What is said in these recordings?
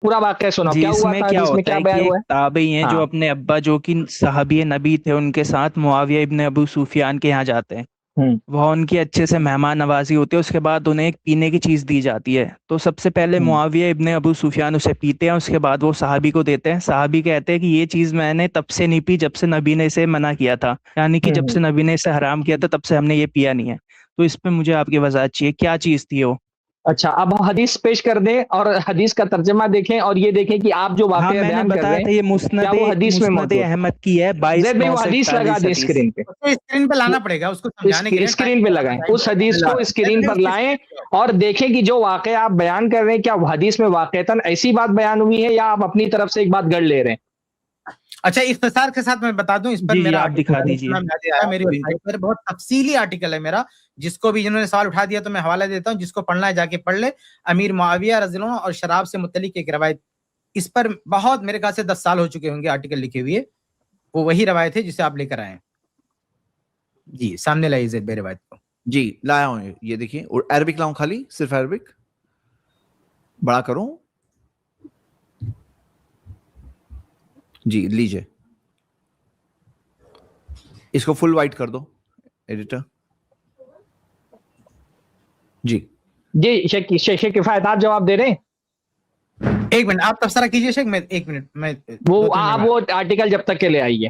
پورا واقعہ سناؤ، جی کیا اس ہوا میں تھا، کیا حدیث میں ہوتا کیا ہے کہ بیان ایک ہوا ہے؟ تابعی ہیں جو ہاں اپنے ابا جو کہ صحابی نبی تھے ان کے ساتھ معاویہ ابن ابو سفیان کے یہاں جاتے ہیں. وہ ان کی اچھے سے مہمان نوازی ہوتی ہے. اس کے بعد انہیں ایک پینے کی چیز دی جاتی ہے. تو سب سے پہلے معاویہ ابن ابو سفیان اسے پیتے ہیں. اس کے بعد وہ صحابی کو دیتے ہیں. صحابی کہتے ہیں کہ یہ چیز میں نے تب سے نہیں پی جب سے نبی نے اسے منع کیا تھا، یعنی کہ جب سے نبی نے اسے حرام کیا تھا تب سے ہم نے یہ پیا نہیں ہے. تو اس پہ مجھے آپ کی وضاحت چاہیے، کیا چیز تھی وہ؟ اچھا، اب ہم حدیث پیش کر دیں اور حدیث کا ترجمہ دیکھیں اور یہ دیکھیں کہ آپ جو ہاں واقعہ میں نے بیان کر رہے بتایا ہیں تھا یہ کیا وہ حدیث میں مسند موجود ہے؟ احمد کی ہے، زید بھائی وہ حدیث لگا 22941 دیں حدیث. اسکرین پہ، اسکرین پہ لانا پڑے گا اس کو سمجھانے کے لیے. اسکرین پہ لگائیں اس حدیث کو، اسکرین پر لائیں اور دیکھیں کہ جو واقعہ آپ بیان کر رہے ہیں کیا وہ حدیث میں واقعتاً ایسی بات بیان ہوئی ہے یا آپ اپنی طرف سے ایک بات گڑ لے رہے ہیں؟ اچھا اختصار کے ساتھ میں بتا دوں، اس پر جی میرا آپ دکھا دیجیے. میری ویب سائٹ پر بہت تفصیلی آرٹیکل ہے میرا. جس کو بھی جنہوں نے سوال اٹھا دیا تو میں حوالہ دیتا ہوں، جس کو پڑھنا ہے جا کے پڑھ لے. امیر معاویہ رضی اللہ عنہ اور شراب سے متعلق ایک روایت، اس پر بہت میرے خیال سے 10 سال ہو چکے ہوں گے آرٹیکل لکھے ہوئے. وہ وہی روایت ہے جسے آپ لے کر آئے ہیں. جی سامنے لائیے زید بھائی روایت کو. جی لایا ہوں، یہ دیکھیں. اور عربک لاؤں، خالی صرف عربک بڑا کروں. جی لیجئے، اس کو فل وائٹ کر دو ایڈیٹر. جی جی شیخ کفایت آپ جواب دے رہے ہیں؟ ایک منٹ آپ تبصرہ کیجئے شیخ، میں ایک منٹ میں وہ آپ وہ آرٹیکل جب تک کے لے آئیے.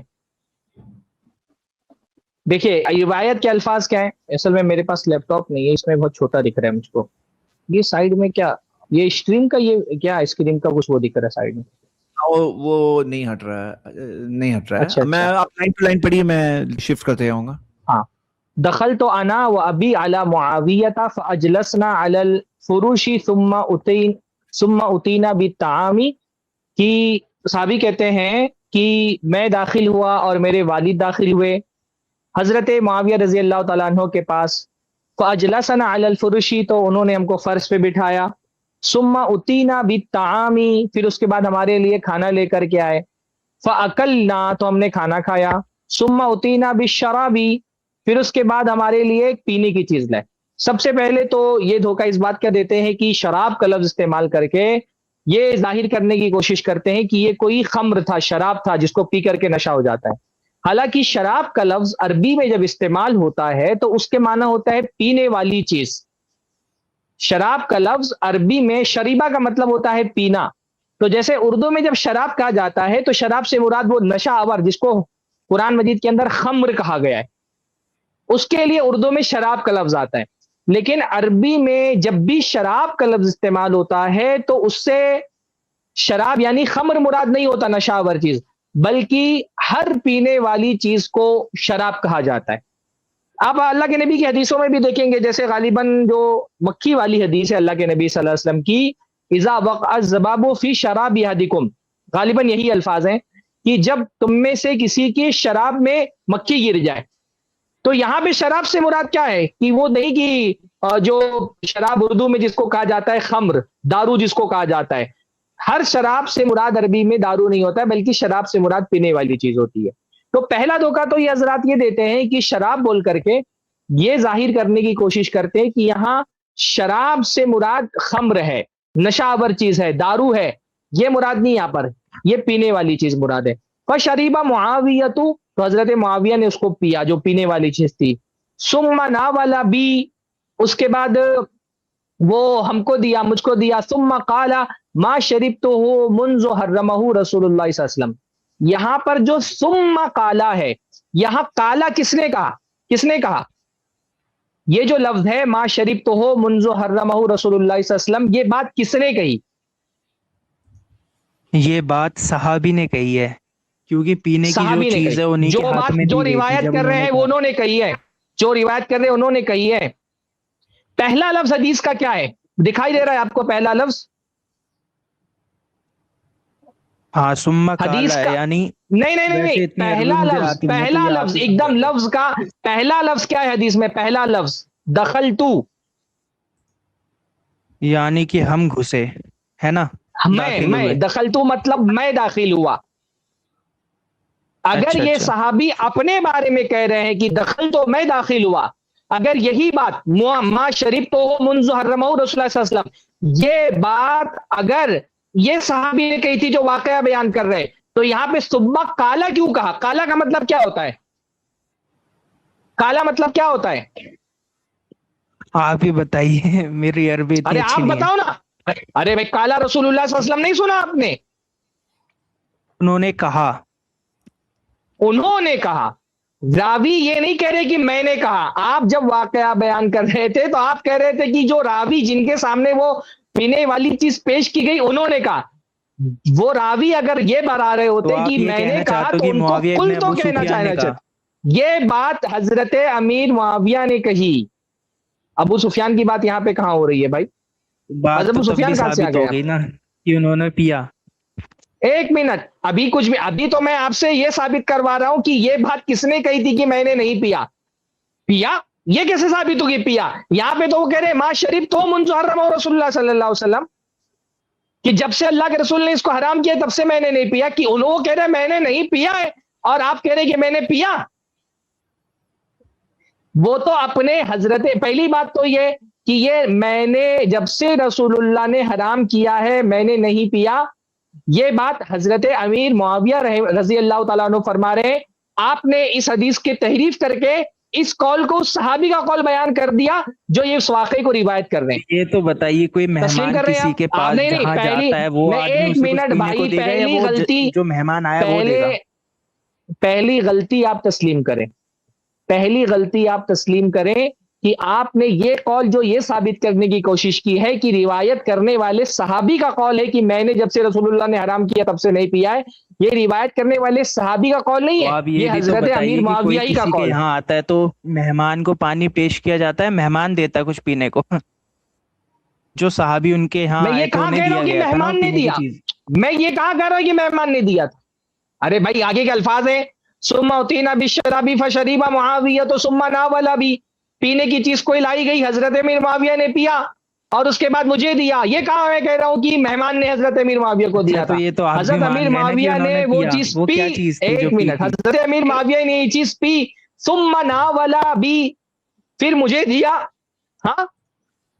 دیکھیے روایت کے الفاظ کیا ہیں. اصل میں میرے پاس لیپ ٹاپ نہیں ہے، اس میں بہت چھوٹا دکھ رہا ہے مجھ کو. یہ سائیڈ میں کیا، یہ اسکرین کا، یہ کیا اسکرین کا کچھ وہ دکھ رہا ہے سائیڈ میں؟ وہ نہیں ہٹ رہا ہے، نہیں ہٹ رہا ہے. اچھا میں آپ لائن ٹو لائن پڑھیے، میں شفٹ کرتے جاؤں گا. ہاں. دخلت انا وابی علی معاویہ فاجلسنا علی الفروش ثم اتینا بالطعام. کہ صحابی کہتے ہیں کہ میں داخل ہوا اور میرے والد داخل ہوئے حضرت معاویہ رضی اللہ تعالیٰ عنہ کے پاس. فاجلسنا علی الفروش، تو انہوں نے ہم کو فرش پہ بٹھایا. ثم اتینا بالطعام، پھر اس کے بعد ہمارے لیے کھانا لے کر کے آئے. فاکلنا، تو ہم نے کھانا کھایا. ثم اتینا بالشراب، پھر اس کے بعد ہمارے لیے ایک پینے کی چیز لائے. سب سے پہلے تو یہ دھوکہ اس بات کا دیتے ہیں کہ شراب کا لفظ استعمال کر کے یہ ظاہر کرنے کی کوشش کرتے ہیں کہ یہ کوئی خمر تھا، شراب تھا جس کو پی کر کے نشہ ہو جاتا ہے. حالانکہ شراب کا لفظ عربی میں جب استعمال ہوتا ہے تو اس کے معنی ہوتا ہے پینے والی چیز. شراب کا لفظ عربی میں شریبہ کا مطلب ہوتا ہے پینا. تو جیسے اردو میں جب شراب کہا جاتا ہے تو شراب سے مراد وہ نشہ آور جس کو قرآن مجید کے اندر خمر کہا گیا ہے، اس کے لیے اردو میں شراب کا لفظ آتا ہے. لیکن عربی میں جب بھی شراب کا لفظ استعمال ہوتا ہے تو اس سے شراب یعنی خمر مراد نہیں ہوتا، نشہ آور چیز، بلکہ ہر پینے والی چیز کو شراب کہا جاتا ہے. آپ اللہ کے نبی کی حدیثوں میں بھی دیکھیں گے، جیسے غالباً جو مکی والی حدیث ہے اللہ کے نبی صلی اللہ علیہ وسلم کی، اذا وقع الذباب فی شراب احدکم، غالباً یہی الفاظ ہیں کہ جب تم میں سے کسی کی شراب میں مکھی گر جائے. تو یہاں پہ شراب سے مراد کیا ہے کہ وہ نہیں کہ جو شراب اردو میں جس کو کہا جاتا ہے خمر، دارو جس کو کہا جاتا ہے، ہر شراب سے مراد عربی میں دارو نہیں ہوتا ہے بلکہ شراب سے مراد پینے والی چیز ہوتی ہے. تو پہلا دھوکہ تو یہ حضرات یہ دیتے ہیں کہ شراب بول کر کے یہ ظاہر کرنے کی کوشش کرتے ہیں کہ یہاں شراب سے مراد خمر ہے، نشہ آور چیز ہے، دارو ہے، یہ مراد نہیں، یہاں پر یہ پینے والی چیز مراد ہے. فشریبہ معاویہ، تو حضرت معاویہ نے اس کو پیا جو پینے والی چیز تھی. ثم ناولا بی، اس کے بعد وہ ہم کو دیا، مجھ کو دیا. ثم قال ما شربتہ منذ حرمہ رسول اللہ صلی اللہ علیہ وسلم. یہاں پر جو ثم قالا ہے، یہاں قالا کس نے کہا، کس نے کہا؟ یہ جو لفظ ہے ما شربتہ منذ حرمہ رسول اللہ صلی اللہ علیہ وسلم، یہ بات کس نے کہی؟ یہ بات صحابی نے کہی ہے، کیونکہ پینے کی جو چیز ہے انہیں کے ہاتھ میں جو دی گئی تھی روایت جب کر رہے ہیں وہ انہوں نے کہی ہے، جو روایت کر رہے ہیں انہوں نے کہی ہے. پہلا لفظ حدیث کا کیا ہے؟ دکھائی دے رہا ہے آپ کو پہلا لفظ؟ ہاں ثم حدیث قال، کا یعنی نہیں پہلا لفظ، پہلا لفظ ایک دم لفظ کا پہلا لفظ کیا ہے حدیث میں؟ پہلا لفظ دخلتو، یعنی کہ ہم گھسے، ہے نا؟ میں دخلتو مطلب میں داخل ہوا. اگر یہ صحابی اپنے بارے میں کہہ رہے ہیں کہ دخل تو میں داخل ہوا، اگر یہی بات ما شریف تو منذ حرمہ رسول اللہ صلی اللہ علیہ وسلم، یہ بات اگر یہ صحابی نے کہی تھی جو واقعہ بیان کر رہے. تو یہاں پہ صبح کالا کیوں کہا؟ کالا کا مطلب کیا ہوتا ہے؟ کالا مطلب کیا ہوتا ہے؟ آپ ہی بتائیے، میری عربی اتنی ارے اچھی آپ نہیں ہے. بتاؤ نا. ارے بھائی کالا رسول اللہ صلی اللہ علیہ وسلم نہیں سنا آپ نے؟ انہوں نے کہا. انہوں نے کہا. راوی یہ نہیں کہہ رہے کہ میں نے کہا. آپ جب واقعہ بیان کر رہے تھے تو آپ کہہ رہے تھے کہ جو راوی جن کے سامنے وہ پینے والی چیز پیش کی گئی انہوں نے کہا. وہ راوی اگر یہ بتا رہے ہوتے کہ میں نے کہا تو ان کو کل تو کہنا چاہنا چاہتا. یہ بات حضرت امیر معاویہ نے کہی. ابو سفیان کی بات یہاں پہ کہاں ہو رہی ہے بھائی؟ بات تو تب بھی ثابت ہو گئی نا کہ انہوں نے پیا. ایک منٹ، ابھی کچھ بھی، ابھی تو میں آپ سے یہ ثابت کروا رہا ہوں کہ یہ بات کس نے کہی تھی کہ میں نے نہیں پیا. پیا یہ کیسے ثابت ہوگی پیا؟ یہاں پہ تو وہ کہہ رہے ما شریف تو منذ حرم رسول اللہ صلی اللہ علیہ وسلم، کہ جب سے اللہ کے رسول نے اس کو حرام کیا تب سے میں نے نہیں پیا. کہ انہوں کہہ رہے میں نے نہیں پیا ہے اور آپ کہہ رہے کہ میں نے پیا. وہ تو اپنے حضرت، پہلی بات تو یہ کہ یہ میں نے جب سے رسول اللہ نے حرام کیا ہے میں نے نہیں پیا، یہ بات حضرت امیر معاویہ رضی اللہ تعالیٰ عنہ فرما رہے ہیں. آپ نے اس حدیث کی تحریف کر کے اس قول کو صحابی کا قول بیان کر دیا جو یہ اس واقعے کو روایت کر رہے ہیں. یہ تو بتائیے کوئی مہمان کسی کے پاس جہاں جاتا ہے وہ آدمی اسے کچھ پینے کو دے گا یا وہ جو مہمان آیا وہ دے گا؟ پہلی غلطی آپ تسلیم کریں، پہلی غلطی آپ تسلیم کریں کہ آپ نے یہ قول جو یہ ثابت کرنے کی کوشش کی ہے کہ روایت کرنے والے صحابی کا قول ہے کہ میں نے جب سے رسول اللہ نے حرام کیا تب سے نہیں پیا ہے، یہ روایت کرنے والے صحابی کا قول نہیں ہے، یہ حضرت امیر معاویہ ہی کا قول ہے. یہاں آتا ہے تو مہمان کو پانی پیش کیا جاتا ہے، مہمان دیتا ہے کچھ پینے کو، جو صحابی ان کے یہاں میں یہ کہاں کہہ رہا ہوں کہ مہمان نے دیا، میں یہ کہاں کہہ رہا ہوں کہ مہمان نے دیا تھا. ارے بھائی آگے کے الفاظ ہیں ثم اتینا بالشراب فشرب معاویہ ثم ناول بھی، پینے کی چیز کوئی لائی گئی، حضرت امیر معاویہ نے پیا اور اس کے بعد مجھے دیا. یہ کہاں میں کہہ رہا ہوں کہ مہمان نے حضرت امیر معاویہ کو دیا تھا. حضرت امیر معاویہ نے وہ چیز پی. ایک منٹ، حضرت امیر معاویہ نے یہ چیز پی ثم ناول بھی، پھر مجھے دیا. ہاں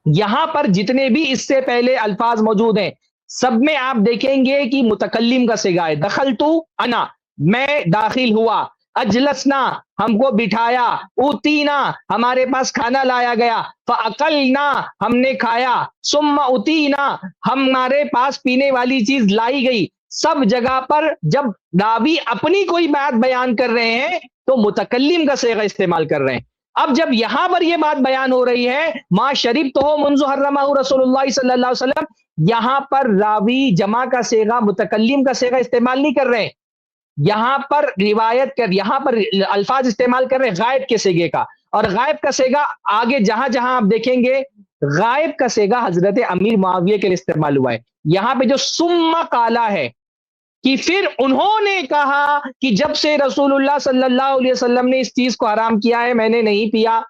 یہاں پر جتنے بھی اس سے پہلے الفاظ موجود ہیں سب میں آپ دیکھیں گے کہ متکلم کا صیغہ ہے. دخلتو انا، میں داخل ہوا، اجلسنا ہم کو بٹھایا، اوتینا ہمارے پاس کھانا لایا گیا، فاکلنا ہم نے کھایا، ثم اوتینا ہمارے پاس پینے والی چیز لائی گئی. سب جگہ پر جب راوی اپنی کوئی بات بیان کر رہے ہیں تو متکلم کا صیغہ استعمال کر رہے ہیں. اب جب یہاں پر یہ بات بیان ہو رہی ہے ما شریف تو منذ حرمہ رسول اللہ صلی اللہ علیہ وسلم، یہاں پر راوی جمع کا صیغہ متکلم کا صیغہ استعمال نہیں کر رہے، یہاں پر روایت کر، یہاں پر الفاظ استعمال کر رہے غائب کے صیغے کا. اور غائب کا صیغہ آگے جہاں جہاں آپ دیکھیں گے غائب کا صیغہ حضرت امیر معاویہ کے لیے استعمال ہوا ہے. یہاں پہ جو ثم قالا ہے کہ پھر انہوں نے کہا کہ جب سے رسول اللہ صلی اللہ علیہ وسلم نے اس چیز کو حرام کیا ہے میں نے نہیں پیا،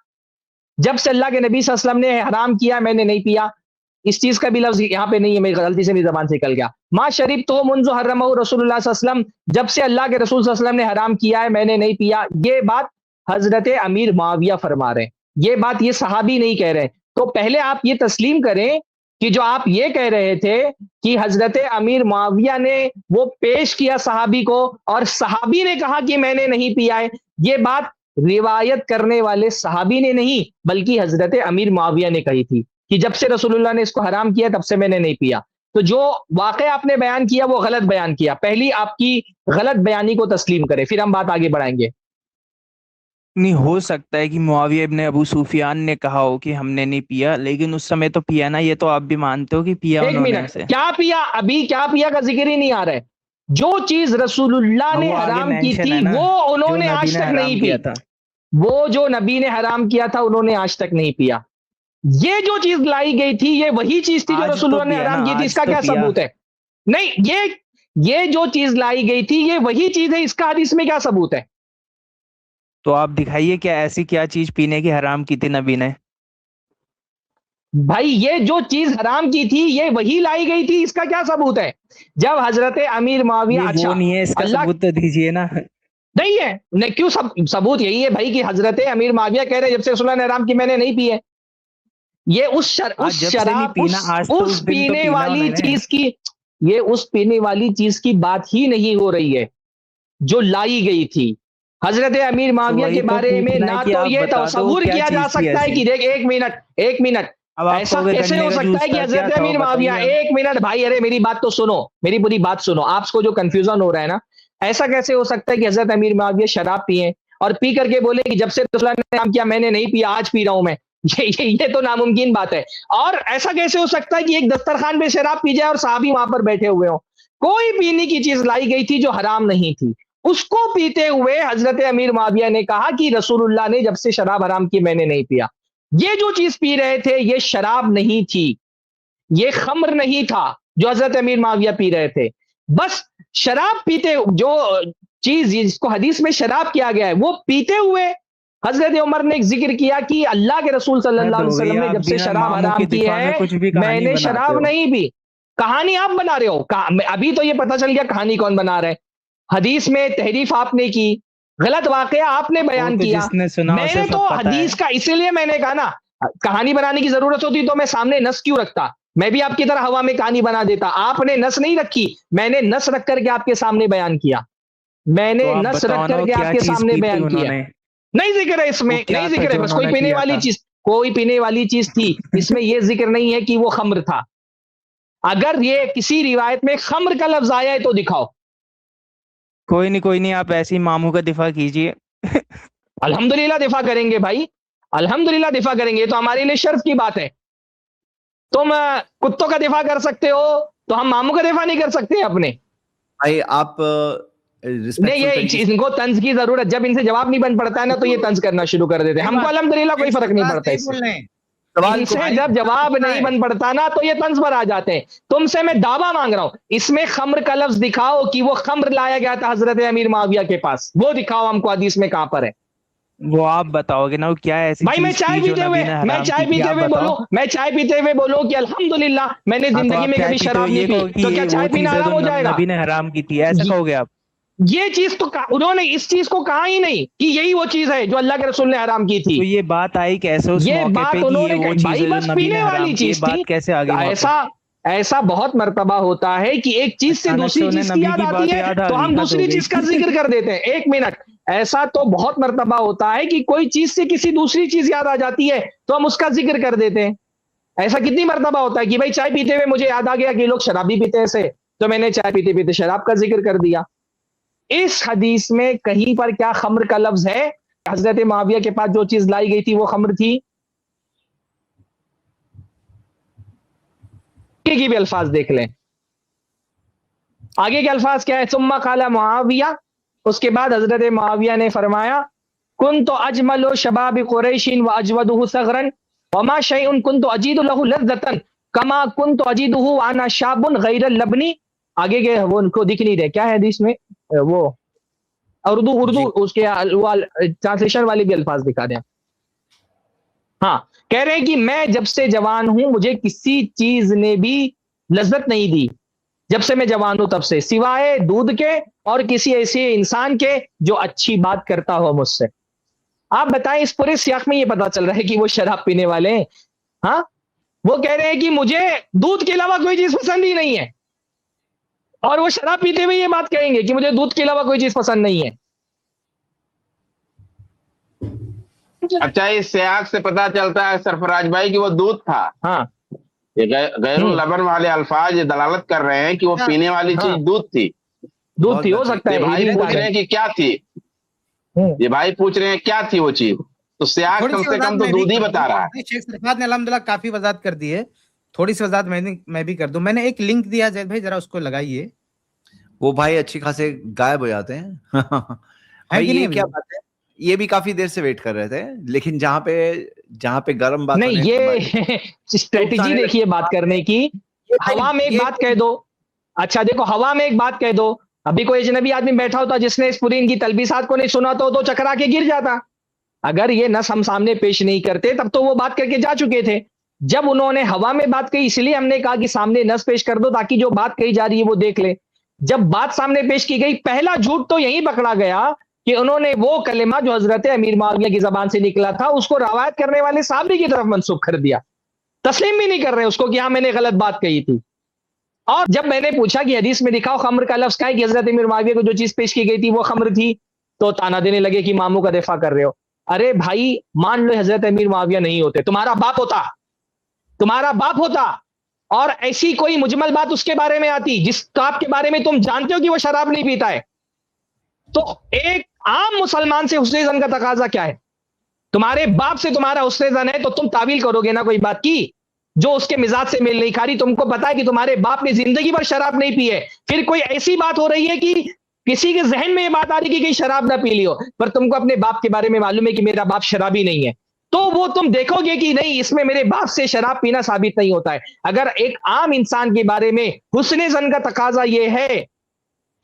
جب سے اللہ کے نبی صلی اللہ علیہ وسلم نے حرام کیا میں نے نہیں پیا. اس چیز کا بھی لفظ یہاں پہ نہیں ہے، میری غلطی سے میری زبان سے نکل گیا. ما شریف تو منذ حرمہ رسول اللہ صلی اللہ علیہ وسلم، جب سے اللہ کے رسول صلی اللہ علیہ وسلم نے حرام کیا ہے میں نے نہیں پیا. یہ بات حضرت امیر معاویہ فرما رہے ہیں، یہ بات یہ صحابی نہیں کہہ رہے. تو پہلے آپ یہ تسلیم کریں کہ جو آپ یہ کہہ رہے تھے کہ حضرت امیر معاویہ نے وہ پیش کیا صحابی کو اور صحابی نے کہا کہ میں نے نہیں پیا ہے، یہ بات روایت کرنے والے صحابی نے نہیں بلکہ حضرت امیر معاویہ نے کہی تھی کہ جب سے رسول اللہ نے اس کو حرام کیا تب سے میں نے نہیں پیا. تو جو واقعہ آپ نے بیان کیا وہ غلط بیان کیا. پہلی آپ کی غلط بیانی کو تسلیم کرے پھر ہم بات آگے بڑھائیں گے. نہیں ہو سکتا ہے کہ معاویہ ابن ابو سفیان نے کہا ہو کہ ہم نے نہیں پیا، لیکن اس سمے تو پیا نا، یہ تو آپ بھی مانتے ہو کہ پیا ایک منٹ، کیا پیا؟ ابھی کیا پیا کا ذکر ہی نہیں آ رہا ہے. جو چیز رسول اللہ نے حرام کی تھی وہ انہوں نے آج تک نہیں پیا تھا، وہ جو نبی نے حرام کیا تھا انہوں نے آج تک نہیں پیا. یہ جو چیز لائی گئی تھی یہ وہی چیز تھی جو رسول اللہ نے حرام کی تھی. اس کا کیا ثبوت ہے؟ نہیں، یہ جو چیز لائی گئی تھی یہ وہی چیز ہے، اس کا حدیث میں کیا ثبوت ہے؟ تو آپ دکھائیے کیا ایسی کیا چیز پینے کی حرام کی تھی نبی نے. بھائی یہ جو چیز حرام کی تھی یہ وہی لائی گئی تھی، اس کا کیا ثبوت ہے؟ جب حضرت امیر معاویہ، اچھا نہیں ہے، اس کا ثبوت تو دیجئے نا. نہیں ہے، نہیں کیوں؟ ثبوت یہی ہے بھائی کہ حضرت امیر معاویہ کہہ رہے جب سے رسول اللہ نے حرام کی میں نے نہیں پی ہے. یہ اس شراب، اس پینے والی چیز کی یہ اس پینے والی چیز کی بات ہی نہیں ہو رہی ہے جو لائی گئی تھی حضرت امیر معاویہ کے بارے میں. نہ تو یہ تصور کیا جا سکتا ہے کہ دیکھ ایک منٹ ایسا کیسے ہو سکتا ہے کہ حضرت امیر معاویہ, ایک منٹ بھائی, ارے میری بات تو سنو, میری پوری بات سنو, آپ کو جو کنفیوژن ہو رہا ہے نا, ایسا کیسے ہو سکتا ہے کہ حضرت امیر معاویہ شراب پیئے اور پی کر کے بولے کہ جب سے رسول اللہ نے کام کیا میں نے نہیں پیا, آج پی رہا ہوں میں. یہ تو ناممکن بات ہے. اور ایسا کیسے ہو سکتا ہے کہ ایک دسترخوان پہ شراب پی جائے اور صحابی وہاں پر بیٹھے ہوئے ہوں. کوئی پینے کی چیز لائی گئی تھی جو حرام نہیں تھی, اس کو پیتے ہوئے حضرت امیر معاویہ نے کہا کہ رسول اللہ نے جب سے شراب حرام کی میں نے نہیں پیا. یہ جو چیز پی رہے تھے یہ شراب نہیں تھی, یہ خمر نہیں تھا جو حضرت امیر معاویہ پی رہے تھے. بس شراب پیتے, جو چیز جس کو حدیث میں شراب کیا گیا ہے وہ پیتے ہوئے حضرت عمر نے ایک ذکر کیا کہ اللہ کے رسول صلی اللہ علیہ وسلم نے جب سے شراب حرام کی ہے میں نے شراب نہیں پی. کہانی آپ بنا رہے ہو, ابھی تو یہ پتا چل گیا کہانی کون بنا رہا ہے. حدیث میں تحریف آپ نے کی, غلط واقعہ آپ نے بیان کیا. میں نے تو حدیث کا اسی لیے میں نے کہا نا, کہانی بنانے کی ضرورت ہوتی تو میں سامنے نص کیوں رکھتا, میں بھی آپ کی طرح ہوا میں کہانی بنا دیتا. آپ نے نص نہیں رکھی, میں نے نص رکھ کر کے آپ کے سامنے بیان کیا, میں نے نص رکھ کر کے آپ کے سامنے بیان کیا. نہیں ذکر ہے اس میں, نہیں ذکر ہے, بس کوئی پینے والی چیز, کوئی پینے والی چیز تھی, اس میں یہ ذکر نہیں ہے کہ وہ خمر تھا. اگر یہ کسی روایت میں خمر کا لفظ آیا ہے تو دکھاؤ. کوئی نہیں, آپ ایسے ہی ماموں کا دفاع کیجئے. الحمدللہ دفاع کریں گے بھائی, الحمدللہ دفاع کریں گے, تو ہمارے لیے شرف کی بات ہے. تم کتوں کا دفاع کر سکتے ہو تو ہم ماموں کا دفاع نہیں کر سکتے اپنے. بھائی آپ نہیں, یہ ان کو طنز کی ضرورت, جب ان سے جواب نہیں بن پڑتا ہے نا تو یہ طنز کرنا شروع کر دیتے ہیں. ہم کو الحمدللہ کوئی فرق نہیں پڑتا اس سے. ان سے جب جواب نہیں بن پڑتا نا تو یہ طنز پر آ جاتے ہیں. تم سے میں دعویٰ مانگ رہا ہوں, اس میں خمر کا لفظ دکھاؤ کہ وہ خمر لایا گیا تھا حضرت امیر معاویہ کے پاس, وہ دکھاؤ ہم کو حدیث میں کہاں پر ہے. وہ آپ بتاؤ گے نا, وہ کیا ہے ایسی بھائی. میں چائے پیتے ہوئے بولوں کہ الحمدللہ میں نے زندگی میں کبھی شراب نہیں پی, تو کیا چائے پینا حرام ہو جائے گا؟ نبی نے حرام کی تھی, ایسا کہو گے آپ؟ یہ چیز تو انہوں نے اس چیز کو کہا ہی نہیں کہ یہی وہ چیز ہے جو اللہ کے رسول نے حرام کی تھی. تو یہ بات آئی کیسے اس موقع پہ کہ یہ وہ چیز ہے جو نبی نے حرام کی, بات کیسے آگے؟ ایسا بہت مرتبہ ہوتا ہے کہ ایک چیز سے دوسری چیز کی یاد آتی ہے تو ہم دوسری چیز کا ذکر کر دیتے ہیں. ایک منٹ, ایسا تو بہت مرتبہ ہوتا ہے کہ کوئی چیز سے کسی دوسری چیز یاد آ جاتی ہے تو ہم اس کا ذکر کر دیتے ہیں. ایسا کتنی مرتبہ ہوتا ہے کہ بھائی چائے پیتے ہوئے مجھے یاد آ گیا کہ لوگ شراب بھی پیتے ایسے, تو میں نے چائے پیتے پیتے شراب کا ذکر کر دیا. اس حدیث میں کہیں پر کیا خمر کا لفظ ہے؟ حضرت معاویہ کے پاس جو چیز لائی گئی تھی وہ خمر تھی؟ کی بھی الفاظ دیکھ لیں, آگے کے الفاظ کیا ہے؟ ثم قال معاویہ, اس کے بعد حضرت معاویہ نے فرمایا کنت اجمل شباب قریش واجودہ صغرا وما شیء کنت اجید له لذۃ کما کنت اجیدہ وانا شاب غیر اللبنی. آگے کے وہ ان کو دکھ نہیں رہے, کیا ہے حدیث میں وہ اردو اس کے ٹرانسلیشن والے بھی الفاظ دکھا دیں. ہاں, کہہ رہے ہیں کہ میں جب سے جوان ہوں مجھے کسی چیز نے بھی لذت نہیں دی جب سے میں جوان ہوں تب سے, سوائے دودھ کے اور کسی ایسے انسان کے جو اچھی بات کرتا ہو مجھ سے. آپ بتائیں, اس پورے سیاق میں یہ پتا چل رہا ہے کہ وہ شراب پینے والے ہیں. ہاں, وہ کہہ رہے ہیں کہ مجھے دودھ کے علاوہ کوئی چیز پسند ہی نہیں ہے, اور وہ شراب پیتے ہوئے یہ بات کہیں گے کہ مجھے دودھ کے علاوہ کوئی چیز پسند نہیں ہے. اچھا, اس سیاق سے پتا چلتا ہے سرفراز بھائی کہ وہ دودھ تھا. ہاں, یہ غیر اللبن والے الفاظ یہ دلالت کر رہے ہیں کہ وہ پینے والی چیز دودھ تھی. دودھ تھی, ہو سکتا ہے. بھائی پوچھ رہے ہیں کہ کیا تھی, یہ بھائی پوچھ رہے ہیں کیا تھی وہ چیز, تو سیاق کم سے کم تو دودھ ہی بتا رہا ہے. شیخ صرفات نے الحمدللہ کافی وضاحت کر دی ہے, تھوڑی سی وضاحت میں بھی کر دوں. میں نے ایک لنک دیا زید بھائی, ذرا اس کو لگائیے. وہ بھائی اچھی خاصے غائب ہو جاتے ہیں. یہ کیا بات ہے, یہ بھی کافی دیر سے ویٹ کر رہے تھے, لیکن جہاں پہ گرم بات نہیں, یہ اسٹریٹجی دیکھیے بات کرنے کی. ہوا میں ایک بات کہہ دو, اچھا دیکھو ہوا میں ایک بات کہہ دو, ابھی کوئی اجنبی آدمی بیٹھا ہوتا جس نے اس پوری ان کی تلبیسات کو نہیں سنا تو چکرا کے گر جاتا. اگر یہ نص ہم سامنے پیش نہیں کرتے تب تو وہ بات کر کے جا چکے تھے. جب انہوں نے ہوا میں بات کہی اس لیے ہم نے کہا کہ سامنے نص پیش کر دو تاکہ جو بات کہی جا رہی ہے وہ دیکھ لے. جب بات سامنے پیش کی گئی, پہلا جھوٹ تو یہی پکڑا گیا کہ انہوں نے وہ کلمہ جو حضرت امیر معاویہ کی زبان سے نکلا تھا اس کو روایت کرنے والے صحابی کی طرف منسوخ کر دیا. تسلیم بھی نہیں کر رہے اس کو کہ ہاں میں نے غلط بات کہی تھی. اور جب میں نے پوچھا کہ حدیث میں دکھاؤ خمر کا لفظ کیا ہے کہ حضرت امیر معاویہ کو جو چیز پیش کی گئی تھی وہ خمر تھی، تو تانا دینے لگے کہ ماموں کا دفاع کر رہے ہو. ارے بھائی مان لو حضرت امیر معاویہ نہیں ہوتے، تمہارا باپ ہوتا اور ایسی کوئی مجمل بات اس کے بارے میں آتی جس آپ کے بارے میں تم جانتے ہو کہ وہ شراب نہیں پیتا ہے، تو ایک عام مسلمان سے حسن ظن کا تقاضا کیا ہے؟ تمہارے باپ سے تمہارا حسن ظن ہے تو تم تعویل کرو گے نا کوئی بات کی جو اس کے مزاج سے میل نہیں کھا رہی. تم کو پتا ہے کہ تمہارے باپ نے زندگی بھر شراب نہیں پی ہے، پھر کوئی ایسی بات ہو رہی ہے کہ کسی کے ذہن میں یہ بات آ رہی ہے کہ شراب نہ پی لی ہو، پر تم کو اپنے باپ کے بارے میں معلوم ہے کہ میرا باپ شرابی نہیں ہے، تو وہ تم دیکھو گے کہ نہیں اس میں میرے باپ سے شراب پینا ثابت نہیں ہوتا ہے. اگر ایک عام انسان کے بارے میں حسن ظن کا تقاضا یہ ہے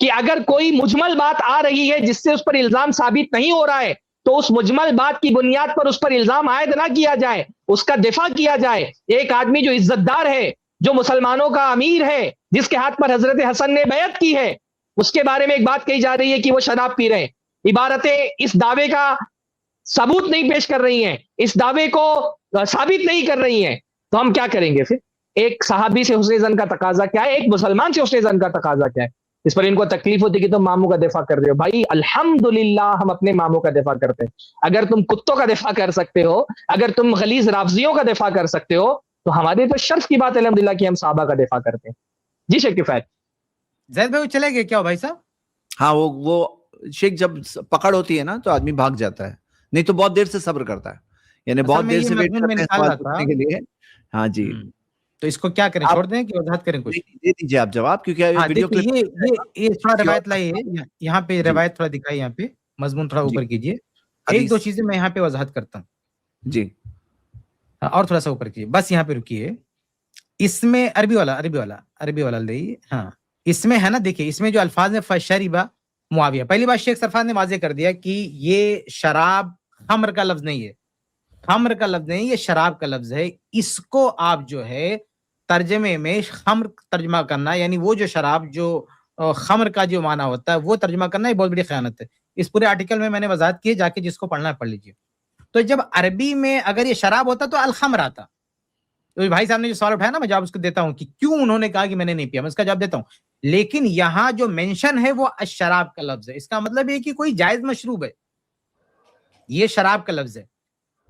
کہ اگر کوئی مجمل بات آ رہی ہے جس سے اس پر الزام ثابت نہیں ہو رہا ہے تو اس مجمل بات کی بنیاد پر اس پر الزام عائد نہ کیا جائے، اس کا دفاع کیا جائے. ایک آدمی جو عزت دار ہے، جو مسلمانوں کا امیر ہے، جس کے ہاتھ پر حضرت حسن نے بیعت کی ہے، اس کے بارے میں ایک بات کہی جا رہی ہے کہ وہ شراب پی رہے ہیں. عبارتیں اس دعوے کا ثبوت نہیں پیش کر رہی ہیں، اس دعوے کو ثابت نہیں کر رہی ہیں، تو ہم کیا کریں گے پھر؟ ایک صحابی سے حسن ظن کا تقاضا کیا ہے، ایک مسلمان سے حسن ظن کا تقاضا کیا ہے؟ اس پر ان کو تکلیف ہوتی کہ تم ماموں کا دفاع کر رہے ہو. بھائی الحمدللہ ہم اپنے ماموں کا دفاع کرتے ہیں. اگر تم کتوں کا دفاع کر سکتے ہو، اگر تم غلیظ رافضیوں کا دفاع کر سکتے ہو، تو ہمارے تو شرف کی بات ہے الحمدللہ کہ ہم صحابہ کا دفاع کرتے ہیں. جی شیخ کفایت. زید بھائی وہ چلے گئے کیا بھائی صاحب؟ ہاں وہ شیخ جب پکڑ ہوتی ہے نا تو آدمی بھاگ جاتا ہے، نہیں تو بہت دیر سے صبر کرتا ہے، یعنی بہت دیر سے ویٹ کرتے ہیں سوال پوچھنے کے لیے. ہاں جی، تو اس کو کیا کریں، چھوڑ دیں کہ وضاحت کریں کچھ؟ دے دیجیے آپ جواب، کیونکہ ویڈیو کلپ یہ تھوڑا روایت لائیے، یہاں پہ روایت تھوڑا دکھائیے، یہاں پہ مضمون تھوڑا اوپر کیجیے. ایک دو چیزیں میں یہاں پہ وضاحت کرتا ہوں جی، اور تھوڑا سا اوپر کیجیے، بس یہاں پہ رکیے. اس میں عربی والا لائیے. ہاں اس میں ہے نا، دیکھیے اس میں جو الفاظ ہیں فشربا معاویہ، پہلی بات شیخ سرفراز نے واضح کر دیا کہ یہ شراب خمر کا لفظ نہیں ہے، خمر کا لفظ نہیں، یہ شراب کا لفظ ہے. اس کو آپ جو ہے ترجمے میں خمر ترجمہ کرنا، یعنی وہ جو شراب جو خمر کا جو معنی ہوتا ہے وہ ترجمہ کرنا، یہ بہت بڑی خیانت ہے. اس پورے آرٹیکل میں نے وضاحت کی، جا کے جس کو پڑھنا ہے پڑھ لیجیے. تو جب عربی میں اگر یہ شراب ہوتا تو الخمر آتا. تو بھائی صاحب نے جو سوال اٹھایا نا، میں جواب اس کو دیتا ہوں کہ کیوں انہوں نے کہا کہ میں نے نہیں پیا، میں اس کا جواب دیتا ہوں. لیکن یہاں جو مینشن ہے وہ الشراب کا لفظ ہے، اس کا مطلب یہ کہ کوئی جائز مشروب ہے، یہ شراب کا لفظ ہے.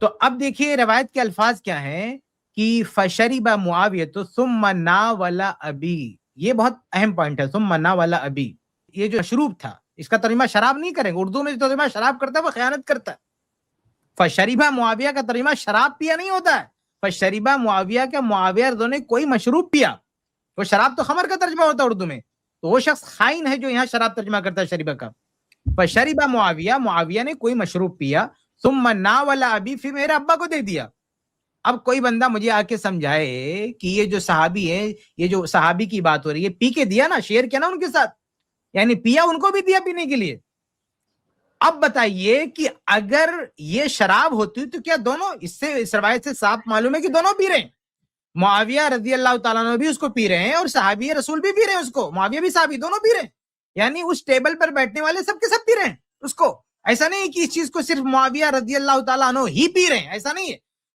تو اب دیکھیے روایت کے الفاظ کیا ہیں کہ فشرب معاویہ تو ثم ناول ابی، یہ بہت اہم پوائنٹ ہے. ثم ناول ابی، یہ جو مشروب تھا اس کا ترجمہ شراب نہیں کریں گے، اردو میں جو ترجمہ شراب کرتا ہے وہ خیانت کرتا ہے. فشرب معاویہ کا ترجمہ شراب پیا نہیں ہوتا ہے، فشرب معاویہ کا معاویہ رضی نے کوئی مشروب پیا. وہ شراب تو خمر کا ترجمہ ہوتا ہے اردو میں، تو وہ شخص خائن ہے جو یہاں شراب ترجمہ کرتا ہے شریبہ کا. فشرب معاویہ، معاویہ نے کوئی مشروب پیا، ثم ناول ابی، پھر میرے ابا کو دے دیا. اب کوئی بندہ مجھے آ کے سمجھائے کہ یہ جو صحابی ہے، یہ جو صحابی کی بات ہو رہی ہے، پی کے دیا نا، شیئر کیا نا ان کے ساتھ، یعنی پیا ان کو بھی دیا پینے کے لیے. اب بتائیے کہ اگر یہ شراب ہوتی تو کیا دونوں، اس روایت سے صاف معلوم ہے کہ دونوں پی رہے ہیں. معاویہ رضی اللہ تعالیٰ عنہ بھی اس کو پی رہے ہیں اور صحابی رسول بھی پی رہے ہیں اس کو، معاویہ بھی صحابی، دونوں پی رہے ہیں. یعنی اس ٹیبل پر بیٹھنے والے سب کے سب پی رہے ہیں اس کو. ایسا نہیں کہ اس چیز کو صرف معاویہ رضی اللہ تعالیٰ عنہ ہی پی رہے ہیں، ایسا نہیں ہے.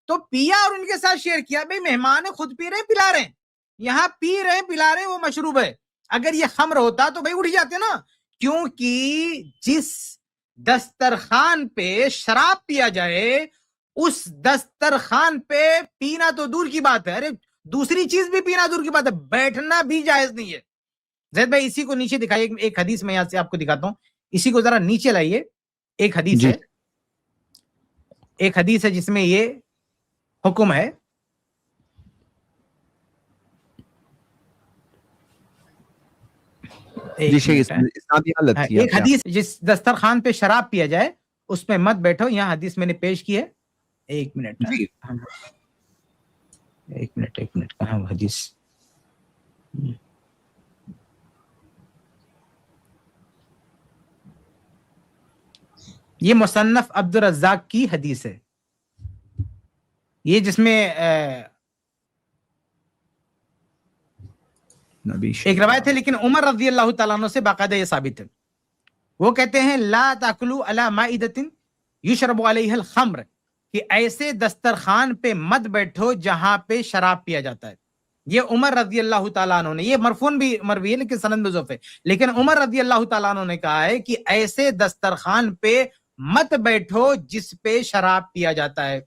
تو پیا اور ان کے ساتھ شیئر کیا. بھائی مہمان خود پی رہے ہیں، پلا رہے ہیں، یہاں پی رہے ہیں پلا رہے ہیں، وہ مشروب ہے. اگر یہ خمر ہوتا تو بھائی اٹھ جاتے نا، کیونکہ جس دسترخوان پہ شراب پیا جائے اس دسترخوان پہ پینا تو دور کی بات ہے، ارے دوسری چیز بھی پینا دور کی بات ہے، بیٹھنا بھی جائز نہیں ہے. زید بھائی اسی کو نیچے دکھائیے، ایک حدیث میں یہاں سے آپ کو دکھاتا ہوں، اسی کو ذرا نیچے لائیے. ایک حدیث ہے، ایک حدیث ہے جس میں یہ حکم ہے. ایک حدیث جس دسترخوان پہ شراب پیا جائے اس پہ مت بیٹھو، یہاں حدیث میں نے پیش کی ہے. ایک منٹ کہاں حدیث، یہ مصنف عبد الرزاق کی حدیث ہے، یہ جس میں ایک روایت ہے، لیکن عمر رضی اللہ تعالیٰ عنہ سے باقاعدہ یہ ثابت ہے. وہ کہتے ہیں لا تاکلوا علی مائدۃ یشرب علیہ الخمر، کہ ایسے دسترخوان پہ مت بیٹھو جہاں پہ شراب پیا جاتا ہے. یہ عمر رضی اللہ تعالیٰ عنہ نے، یہ مرفون بھی مروی ہے لیکن سند میں ضعف ہے، لیکن عمر رضی اللہ تعالیٰ عنہ نے کہا ہے کہ ایسے دسترخوان پہ مت بیٹھو جس پہ شراب پیا جاتا ہے.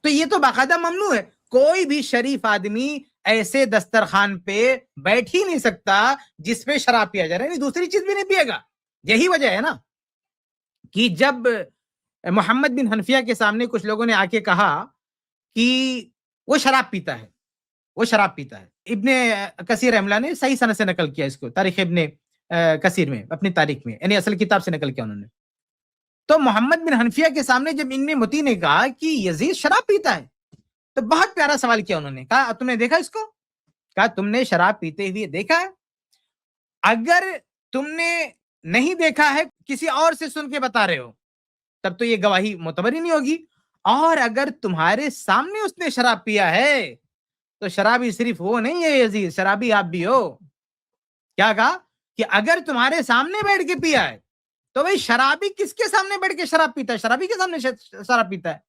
تو یہ تو باقاعدہ ممنوع ہے، کوئی بھی شریف آدمی ایسے دسترخوان پہ بیٹھ ہی نہیں سکتا جس پہ شراب پیا جا رہا ہے، یعنی دوسری چیز بھی نہیں پیے گا. یہی وجہ ہے نا کہ جب محمد بن حنفیہ کے سامنے کچھ لوگوں نے آ کے کہا کہ وہ شراب پیتا ہے، وہ شراب پیتا ہے، ابن کثیر رحمہ نے صحیح سند سے نقل کیا اس کو، تاریخ ابن کثیر میں، اپنی تاریخ میں، یعنی اصل کتاب سے نقل کیا انہوں نے. تو محمد بن حنفیہ کے سامنے جب ان میں متی نے کہا کہ یزید شراب پیتا ہے تو بہت پیارا سوال کیا انہوں نے، کہا تم نے دیکھا اس کو؟ کہا تم نے شراب پیتے ہوئے دیکھا ہے؟ اگر تم نے نہیں دیکھا ہے، کسی اور سے سن کے بتا رہے ہو، تب تو یہ گواہی معتبر ہی نہیں ہوگی. اور اگر تمہارے سامنے اس نے شراب پیا ہے تو شرابی صرف وہ نہیں ہے یزید، شرابی آپ بھی ہو. کیا کہا کہ اگر تمہارے سامنے بیٹھ کے پیا ہے تو بھئی شرابی کس کے سامنے بیٹھ کے شراب پیتا ہے؟ شرابی کے سامنے شراب پیتا ہے.